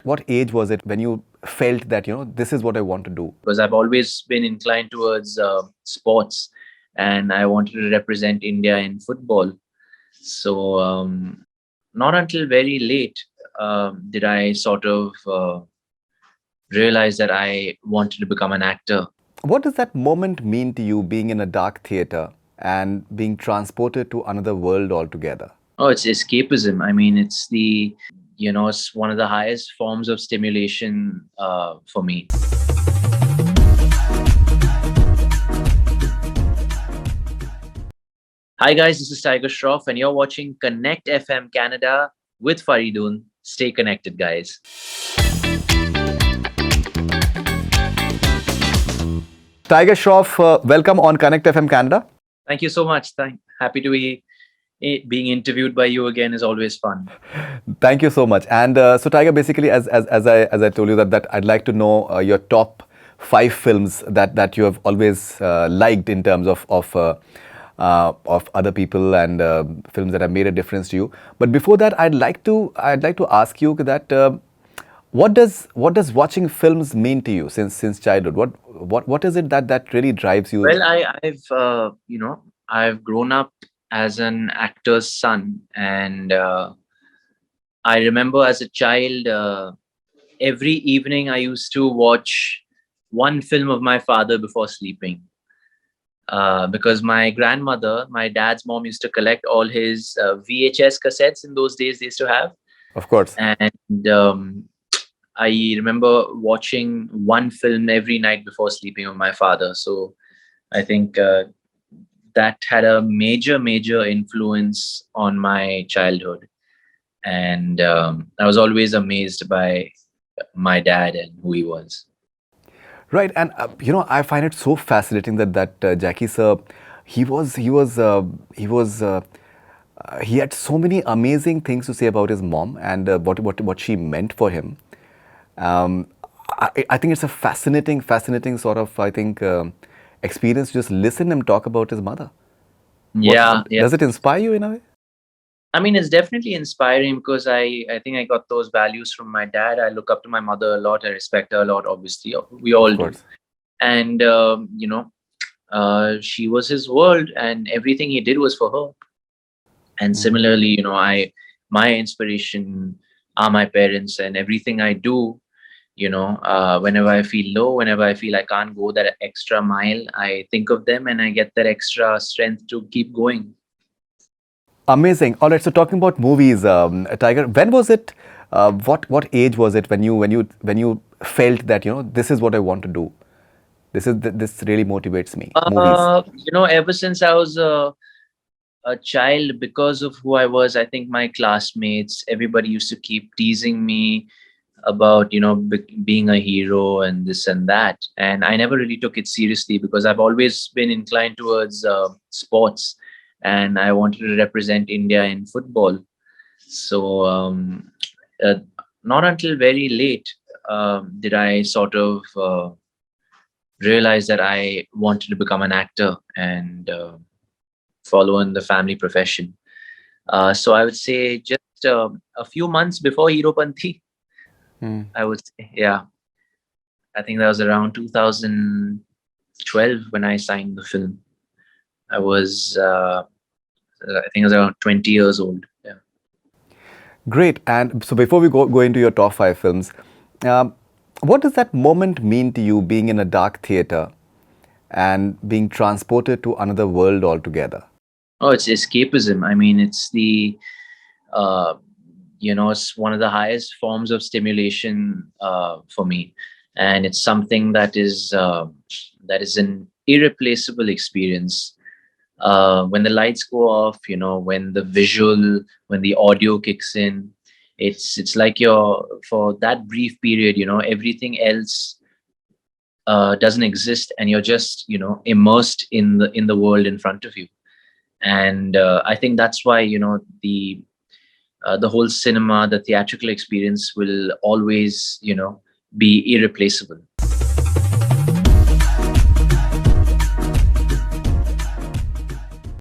what age was it when you felt that, this is what I want to do? Because I've always been inclined towards sports, and I wanted to represent India in football. So not until very late did I sort of realize that I wanted to become an actor. What does that moment mean to you, being in a dark theater and being transported to another world altogether? Oh, it's escapism. I mean, it's one of the highest forms of stimulation for me. Hi guys, this is Tiger Shroff, and you're watching Connect FM Canada with Faridoon. Stay connected, guys. Tiger Shroff, welcome on Connect FM Canada. Thank you so much. Happy to be being interviewed by you again. Is always fun. Thank you so much. And so, Tiger, basically, as I told you that I'd like to know your top 5 films that you have always liked in terms of other people and films that have made a difference to you. But before that, I'd like to ask you that what does watching films mean to you since childhood? What is it that really drives you? Well, I've grown up as an actor's son, and I remember as a child, every evening I used to watch one film of my father before sleeping. Because my grandmother, my dad's mom, used to collect all his VHS cassettes. In those days, they used to have. Of course. And I remember watching one film every night before sleeping with my father. So I think that had a major influence on my childhood. And I was always amazed by my dad and who he was. Right, and I find it so fascinating that Jackie sir, he had so many amazing things to say about his mom and what she meant for him. I think it's a fascinating sort of experience to just listen him talk about his mother. Yeah. Does it inspire you in a way? I mean, it's definitely inspiring because I think I got those values from my dad. I look up to my mother a lot. I respect her a lot, obviously. We all do. And, she was his world, and everything he did was for her. And similarly, my inspiration are my parents, and everything I do, whenever I feel low, whenever I feel I can't go that extra mile, I think of them and I get that extra strength to keep going. Amazing. All right. So talking about movies, Tiger, when was it? What age was it when you felt that this is what I want to do? This really motivates me. Movies. Ever since I was a child, because of who I was, I think my classmates, everybody used to keep teasing me about being a hero and this and that, and I never really took it seriously because I've always been inclined towards sports. And I wanted to represent India in football. So not until very late did I sort of realize that I wanted to become an actor and follow in the family profession. So I would say just a few months before heropanti, I would say, yeah. I think that was around 2012 when I signed the film. I was, I think I was around 20 years old. Yeah. Great. And so before we go into your top 5 films, what does that moment mean to you, being in a dark theater and being transported to another world altogether? Oh, it's escapism. I mean, it's it's one of the highest forms of stimulation for me. And it's something that is an irreplaceable experience. When the lights go off, when the audio kicks in, it's like for that brief period, everything else doesn't exist, and you're just immersed in the world in front of you. And I think that's why the whole cinema, the theatrical experience will always be irreplaceable.